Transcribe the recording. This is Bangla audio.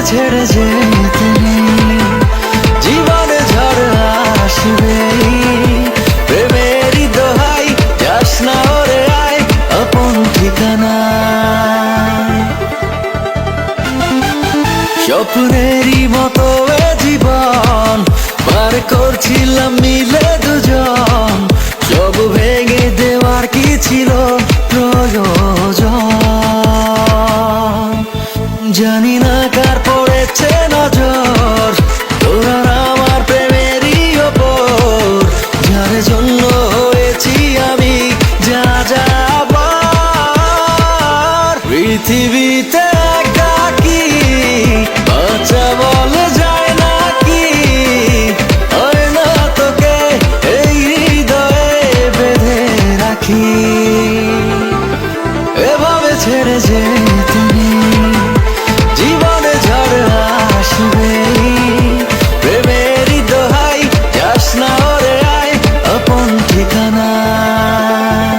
ছেড়ে যেতে নেই, জীবনে ঝড় আসবে, প্রেমেরই দোহাই যাস না ওরে আয় আপন ঠিকানায়। স্বপ্নেরই মতো এ জীবন পার করছিলাম মিলে দুজন, সব ভেঙে দেওয়ার কি ছিল প্রয়োজন? জানি না কার পড়েছে